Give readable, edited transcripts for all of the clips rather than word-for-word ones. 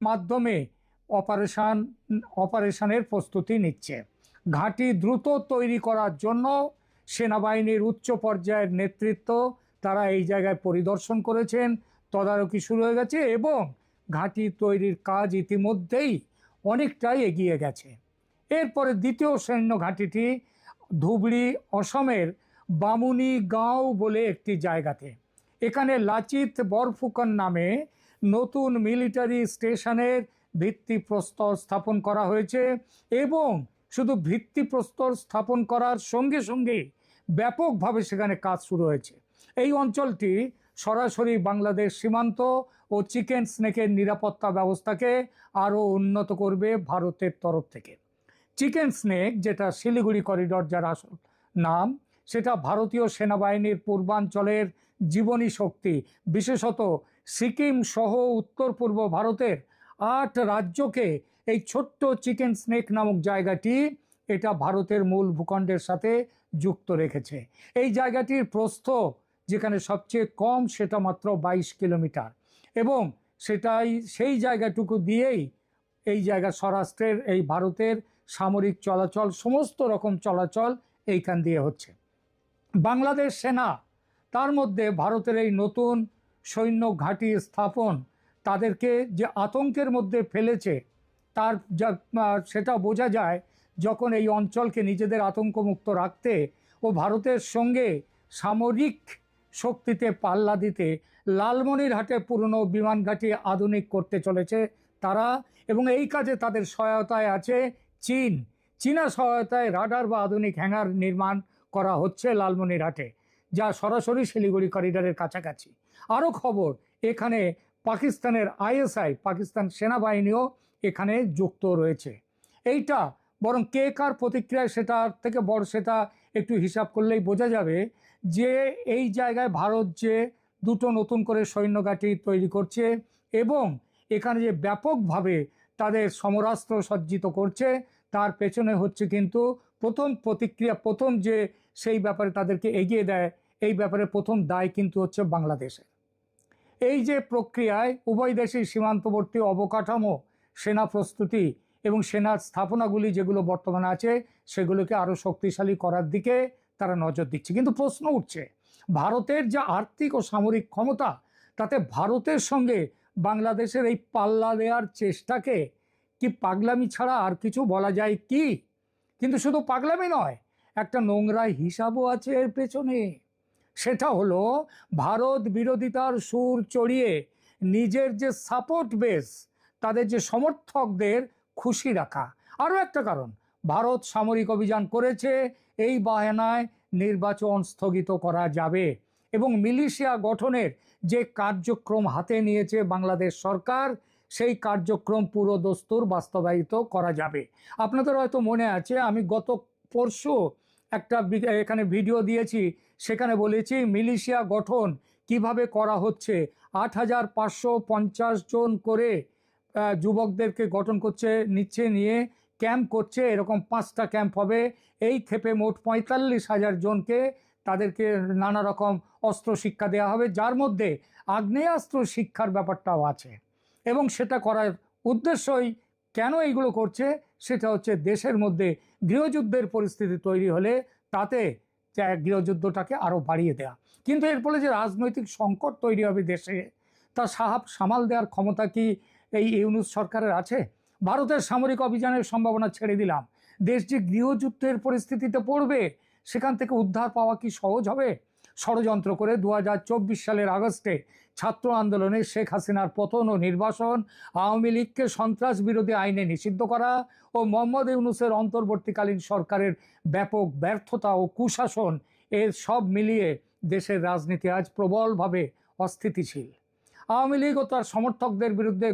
মাধ্যমে অপারেশনের প্রস্তুতি নিচ্ছে। ঘাঁটি দ্রুত তৈরি করার জন্য সেনাবাহিনীর উচ্চ পর্যায়ের নেতৃত্ব তারা এই জায়গায় পরিদর্শন করেছেন, তদারকি শুরু হয়ে গেছে এবং ঘাঁটি তৈরির কাজ ইতিমধ্যেই অনেকটাই এগিয়ে গেছে। এরপরে দ্বিতীয় সৈন্য ঘাঁটিটি ধুবড়ি অসমের বামুনি গাঁও বলে একটি জায়গাতে, এখানে লাচিত বরফুকন নামে নতুন মিলিটারি স্টেশনের ভিত্তিপ্রস্তর স্থাপন করা হয়েছে এবং শুধু ভিত্তিপ্রস্তর স্থাপন করার সঙ্গে সঙ্গে ব্যাপকভাবে সেখানে কাজ শুরু হয়েছে। এই অঞ্চলটি সরাসরি বাংলাদেশ সীমান্ত ও চিকেন স্নেকের নিরাপত্তা ব্যবস্থাকে আরও উন্নত করবে ভারতের তরফ থেকে। চিকেন স্নেক, যেটা শিলিগুড়ি করিডর যার আসল নাম, সেটা ভারতীয় সেনাবাহিনীর পূর্বাঞ্চলের জীবনী শক্তি, বিশেষত সিকিম সহ উত্তর পূর্ব ভারতের 8 রাজ্যকে এই ছোট্ট চিকেন স্নেক নামক জায়গাটি এটা ভারতের মূল ভূখণ্ডের সাথে যুক্ত রেখেছে। এই জায়গাটির প্রস্থ যেখানে সবচেয়ে কম সেটা মাত্র 22 কিলোমিটার এবং সেটাই সেই জায়গাটুকু দিয়েই এই জায়গা স্বরাষ্ট্রের এই ভারতের সামরিক চলাচল, সমস্ত রকম চলাচল এইখান দিয়ে হচ্ছে। বাংলাদেশ সেনা তার মধ্যে ভারতের এই নতুন সৈন্য ঘাঁটি স্থাপন তাদেরকে যে আতঙ্কের মধ্যে ফেলেছে তার সেটা বোঝা যায় যখন এই অঞ্চলকে নিজেদের আতঙ্কমুক্ত রাখতে ও ভারতের সঙ্গে সামরিক শক্তিতে পাল্লা দিতে লালমনিরহাটে পুরনো বিমান ঘাঁটি আধুনিক করতে চলেছে তারা, এবং এই কাজে তাদের সহায়তায় আছে চীন। চীনা সহায়তায় রাডার বা আধুনিক হ্যাঙ্গার নির্মাণ করা হচ্ছে লালমনিরহাটে, যা সরাসরি শিলিগুড়ি করিডোরের কাছাকাছি। আরও খবর, এখানে পাকিস্তানের আইএসআই, পাকিস্তান সেনাবাহিনীও এখানে যুক্ত রয়েছে। এইটা বরং কে কার প্রতিক্রিয়ায় সেটার থেকে বড় সেটা একটু হিসাব করলেই বোঝা যাবে যে এই জায়গায় ভারত যে দুটো নতুন করে সৈন্য ঘাঁটি তৈরি করছে এবং এখানে যে ব্যাপকভাবে তাদের সমরাস্ত্র সজ্জিত করছে তার পেছনে হচ্ছে কিন্তু প্রথম প্রতিক্রিয়া, প্রথম যে সেই ব্যাপারে তাদেরকে এগিয়ে দেয়, এই ব্যাপারে প্রথম দায় কিন্তু হচ্ছে বাংলাদেশের। এই যে প্রক্রিয়ায় উভয় দেশের সীমান্তবর্তী অবকাঠামো, সেনা প্রস্তুতি এবং সেনার স্থাপনাগুলি যেগুলো বর্তমানে আছে সেগুলোকে আরও শক্তিশালী করার দিকে তারা নজর দিচ্ছে। কিন্তু প্রশ্ন উঠছে, ভারতের যা আর্থিক ও সামরিক ক্ষমতা, তাতে ভারতের সঙ্গে বাংলাদেশের এই পাল্লা দেওয়ার চেষ্টাকে কি পাগলামি ছাড়া আর কিছু বলা যায় কি? কিন্তু শুধু পাগলামি নয়, একটা নোংরা হিসাবও আছে এর পেছনে। সেটা হলো ভারত বিরোধিতার সুর চড়িয়ে নিজের যে সাপোর্ট বেস, তাদের যে সমর্থকদের খুশি রাখা। আরও একটা কারণ, ভারত সামরিক অভিযান করেছে এই বাহানায় নির্বাচন স্থগিত করা যাবে এবং মিলিশিয়া গঠনের যে কার্যক্রম হাতে নিয়েছে বাংলাদেশ সরকার, সেই কার্যক্রম পুরো দস্তুর বাস্তবায়িত করা যাবে। আপনাদের হয়তো মনে আছে আমি গত পরশু একটা এখানে ভিডিও দিয়েছি, সেখানে বলেছি মিলিশিয়া গঠন কিভাবে করা হচ্ছে। 8,550 জন করে যুবকদেরকে গঠন করছে, নিয়ে ক্যাম্প করছে, এরকম 5টা ক্যাম্প হবে। এই ক্ষেপে মোট 45,000 জনকে তাদেরকে নানা রকম অস্ত্র শিক্ষা দেওয়া হবে, যার মধ্যে আগ্নেয়াস্ত্র শিক্ষার ব্যাপারটাও আছে। এবং সেটা করার উদ্দেশ্যই কেন এইগুলো করছে, সেটা হচ্ছে দেশের মধ্যে গৃহযুদ্ধের পরিস্থিতি তৈরি হলে তাতে গৃহযুদ্ধটাকে আরও বাড়িয়ে দেওয়া। কিন্তু এর ফলে যে রাজনৈতিক সংকট তৈরি হবে দেশে, তা সামাল দেওয়ার ক্ষমতা কি এই ইউনূস সরকারের আছে? ভারতের সামরিক অভিযানের সম্ভাবনা ছেড়ে দিলাম, দেশ যে গৃহযুদ্ধের পরিস্থিতিতে পড়বে সেখান থেকে উদ্ধার পাওয়া কি সহজ হবে? ষড়যন্ত্র করে 2024 সালের আগস্টে ছাত্র আন্দোলনে শেখ হাসিনার পতন ও নির্বাসন, আওয়ামী লীগকে সন্ত্রাস বিরোধী আইনে নিষিদ্ধ করা ও মোহাম্মদ ইউনূসের অন্তর্বর্তীকালীন সরকারের ব্যাপক ব্যর্থতা ও কুশাসন, এর সব মিলিয়ে দেশের রাজনীতি আজ প্রবলভাবে অস্থিতিশীল। আওয়ামী লীগ ও তার সমর্থকদের বিরুদ্ধে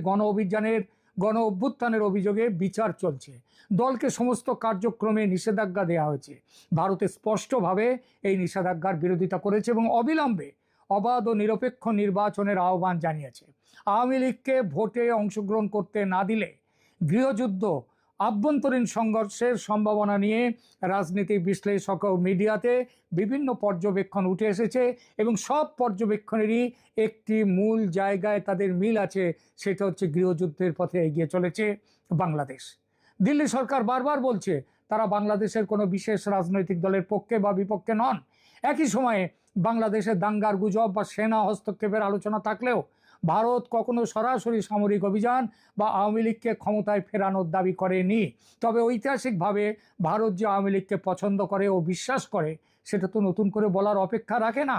গণ অভ্যুত্থানের অভিযোগে বিচার চলছে। দলকে সমস্ত কার্যক্রমে নিষেধাজ্ঞা দেওয়া হয়েছে। ভারতে স্পষ্টভাবে এই নিষেধাজ্ঞার বিরোধিতা করেছে এবং অবিলম্বে অবাধ ও নিরপেক্ষ নির্বাচনের আহ্বান জানিয়েছে। আওয়ামী লীগকে ভোটে অংশগ্রহণ করতে না দিলে গৃহযুদ্ধ আভ্যন্তরীণ সংঘর্ষের সম্ভাবনা নিয়ে রাজনীতি বিশ্লেষক ও মিডিয়াতে বিভিন্ন পর্যবেক্ষণ উঠে এসেছে এবং সব পর্যবেক্ষণেরই একটি মূল জায়গায় তাদের মিল আছে, সেটা হচ্ছে গৃহযুদ্ধের পথে এগিয়ে চলেছে বাংলাদেশ। দিল্লি সরকার বারবার বলছে তারা বাংলাদেশের কোনো বিশেষ রাজনৈতিক দলের পক্ষে বা বিপক্ষে নন। একই সময়ে বাংলাদেশের দাঙ্গার গুজব বা সেনা হস্তক্ষেপের আলোচনা থাকলেও ভারত কখনো সরাসরি সামরিক অভিযান বা আওয়ামী লীগকে ক্ষমতায় ফেরানোর দাবি করেনি। তবে ঐতিহাসিকভাবে ভারত যে আওয়ামী লীগকে পছন্দ করে ও বিশ্বাস করে সেটা তো নতুন করে বলার অপেক্ষা রাখে না।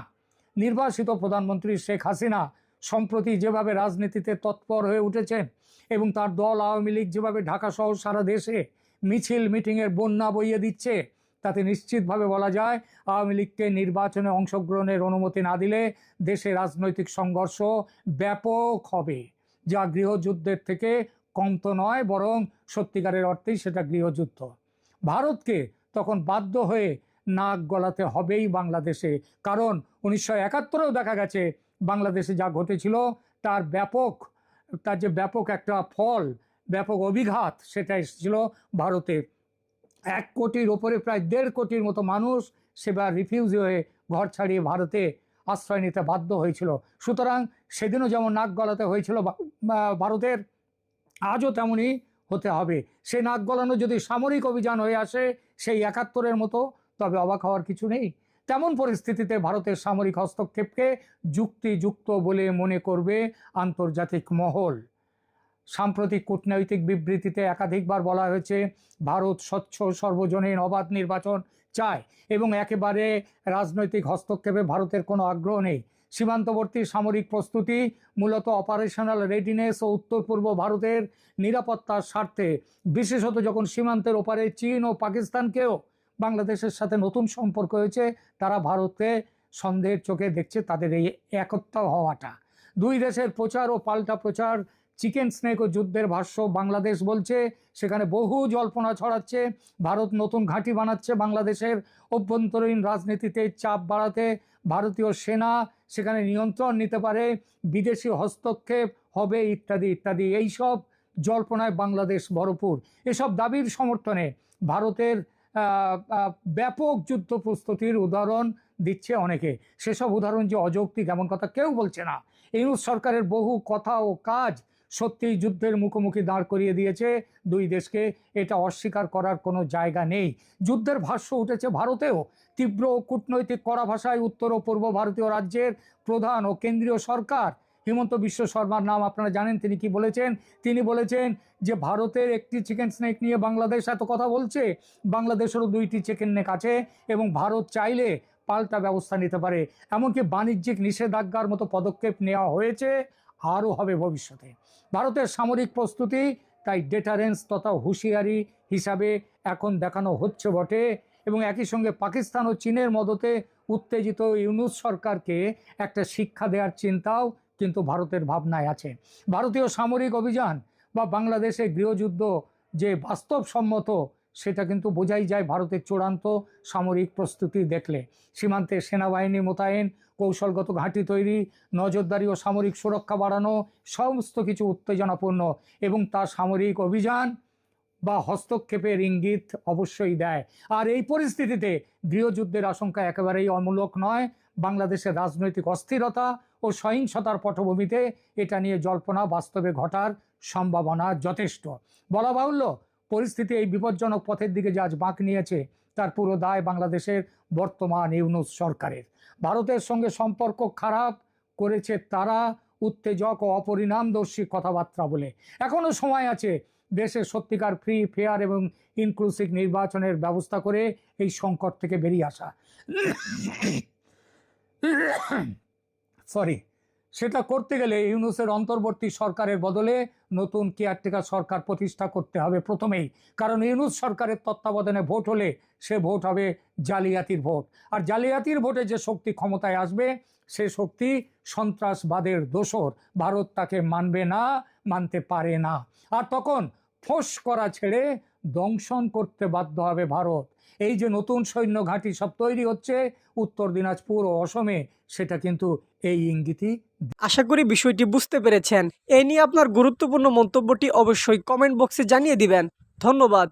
নির্বাসিত প্রধানমন্ত্রী শেখ হাসিনা সম্প্রতি যেভাবে রাজনীতিতে তৎপর হয়ে উঠেছেন এবং তার দল আওয়ামী লীগ যেভাবে ঢাকা সহ সারা দেশে মিছিল মিটিংয়ের বন্যা বইয়ে দিচ্ছে, তাতে নিশ্চিতভাবে বলা যায় আওয়ামী লীগকে নির্বাচনে অংশগ্রহণের অনুমতি না দিলে দেশে রাজনৈতিক সংঘর্ষ ব্যাপক হবে, যা গৃহযুদ্ধের থেকে কম তো নয়, বরং সত্যিকারের অর্থেই সেটা গৃহযুদ্ধ। ভারতকে তখন বাধ্য হয়ে নাক গলাতে হবেই বাংলাদেশে, কারণ 1971-এও দেখা গেছে বাংলাদেশে যা ঘটেছিল তার যে ব্যাপক একটা ফল, ব্যাপক অভিঘাত সেটা এসেছিল ভারতে। 1 কোটির ওপরে প্রায় 1.5 কোটির মতো মানুষ সেবার রিফিউজি হয়ে ঘর ছাড়িয়ে ভারতে আশ্রয় নিতে বাধ্য হয়েছিল। সুতরাং সেদিনও যেমন নাক গলাতে হয়েছিল ভারতের, আজও তেমনই হতে হবে। সে নাক গলানো যদি সামরিক অভিযান হয়ে আসে সেই 71-এর মতো, তবে অবাক হওয়ার কিছু নেই। তেমন পরিস্থিতিতে ভারতের সামরিক হস্তক্ষেপকে যুক্তিযুক্ত বলে মনে করবে আন্তর্জাতিক মহল। সাম্প্রতিক কূটনৈতিক বিবৃতিতে একাধিকবার বলা হয়েছে ভারত স্বচ্ছ, সর্বজনীন, অবাধ নির্বাচন চায় এবং একেবারে রাজনৈতিক হস্তক্ষেপে ভারতের কোনো আগ্রহ নেই। সীমান্তবর্তী সামরিক প্রস্তুতি মূলত অপারেশনাল রেডিনেস ও উত্তর পূর্ব ভারতের নিরাপত্তার স্বার্থে, বিশেষত যখন সীমান্তের ওপারে চীন ও পাকিস্তানকেও বাংলাদেশের সাথে নতুন সম্পর্ক হয়েছে, তারা ভারতকে সন্দেহের চোখে দেখছে তাদের এই একত্র হওয়াটা। দুই দেশের প্রচার ও পাল্টা প্রচার, চিকেন স্নেক ও যুদ্ধের ভাষ্য বাংলাদেশ বলছে, সেখানে বহু জল্পনা ছড়াচ্ছে। ভারত নতুন ঘাঁটি বানাচ্ছে বাংলাদেশের অভ্যন্তরীণ রাজনীতিতে চাপ বাড়াতে, ভারতীয় সেনা সেখানে নিয়ন্ত্রণ নিতে পারে, বিদেশি হস্তক্ষেপ হবে ইত্যাদি ইত্যাদি। এইসব জল্পনায় বাংলাদেশ ভরপুর। এসব দাবির সমর্থনে ভারতের ব্যাপক যুদ্ধ প্রস্তুতির উদাহরণ দিচ্ছে অনেকে। সেসব উদাহরণ যে অযৌক্তিক এমন কথা কেউ বলছে না। ইউনূস সরকারের বহু কথা ও কাজ সত্যিই যুদ্ধের মুখোমুখি দাঁড় করিয়ে দিয়েছে দুই দেশকে, এটা অস্বীকার করার কোনো জায়গা নেই। যুদ্ধের ভাষ্য উঠেছে ভারতেও। তীব্র কূটনৈতিক কড়া ভাষায় উত্তর ও পূর্ব ভারতীয় রাজ্যের প্রধান ও কেন্দ্রীয় সরকার, হিমন্ত বিশ্ব শর্মার নাম আপনারা জানেন, তিনি কি বলেছেন? তিনি বলেছেন যে ভারতের একটি চিকেন স্নেক নিয়ে বাংলাদেশ এত কথা বলছে, বাংলাদেশেরও 2টি চিকেন নেক আছে এবং ভারত চাইলে পাল্টা ব্যবস্থা নিতে পারে। এমনকি বাণিজ্যিক নিষেধাজ্ঞার মতো পদক্ষেপ নেওয়া হয়েছে, আরও হবে ভবিষ্যতে। ভারতের সামরিক প্রস্তুতি তাই ডেটারেন্স তথা হুঁশিয়ারি হিসাবে এখন দেখানো হচ্ছে বটে, এবং একই সঙ্গে পাকিস্তান ও চীনের মদতে উত্তেজিত ইউনূস সরকারকে একটা শিক্ষা দেওয়ার চিন্তাও কিন্তু ভারতের ভাবনায় আছে। ভারতীয় সামরিক অভিযান বা বাংলাদেশে গৃহযুদ্ধ যে বাস্তবসম্মত সেটা কিন্তু বোঝাই যায় ভারতের চূড়ান্ত সামরিক প্রস্তুতি দেখলে। সীমান্তে সেনাবাহিনী মোতায়েন, কৌশলগত ঘাঁটি তৈরি, নজরদারি ও সামরিক সুরক্ষা বাড়ানো, সমস্ত কিছু উত্তেজনাপূর্ণ এবং তার সামরিক অভিযান বা হস্তক্ষেপের ইঙ্গিত অবশ্যই দেয়। আর এই পরিস্থিতিতে গৃহযুদ্ধের আশঙ্কা একেবারেই অমূলক নয়। বাংলাদেশের রাজনৈতিক অস্থিরতা ও সহিংসতার পটভূমিতে এটা নিয়ে জল্পনা বাস্তবে ঘটার সম্ভাবনা যথেষ্ট। বলা বাহুল্য, পরিস্থিতি এই বিপজ্জনক পথের দিকে যে আজ বাঁক নিয়েছে তার পুরো দায় বাংলাদেশের বর্তমান ইউনূস সরকারের। ভারতের সঙ্গে সম্পর্ক খারাপ করেছে তারা উত্তেজক ও অপরিণামদর্শী কথাবার্তা বলে। এখনও সময় আছে দেশে সত্যিকার ফ্রি, ফেয়ার এবং ইনক্লুসিভ নির্বাচনের ব্যবস্থা করে এই সংকট থেকে বেরিয়ে আসা। সেটা করতে গেলে ইউনূসের অন্তর্বর্তী সরকারের বদলে নতুন কেয়ারটেকার সরকার প্রতিষ্ঠা করতে হবে প্রথমেই। কারণ ইউনূস সরকারের তত্ত্বাবধানে ভোট হলে সে ভোট হবে জালিয়াতির ভোট, আর জালিয়াতির ভোটে যে শক্তি ক্ষমতায় আসবে সে শক্তি সন্ত্রাসবাদের দোসর। ভারত তাকে মানবে না, মানতে পারে না, আর তখন ফোঁস করা ছেড়ে দংশন করতে বাধ্য হবে ভারত। এই যে নতুন সৈন্য ঘাঁটি সব তৈরি হচ্ছে উত্তর দিনাজপুর ও অসমে, সেটা কিন্তু এই ইঙ্গিতই। আশা করি বিষয়টি বুঝতে পেরেছেন। এ নিয়ে আপনার গুরুত্বপূর্ণ মন্তব্যটি অবশ্যই কমেন্ট বক্সে জানিয়ে দিবেন। ধন্যবাদ।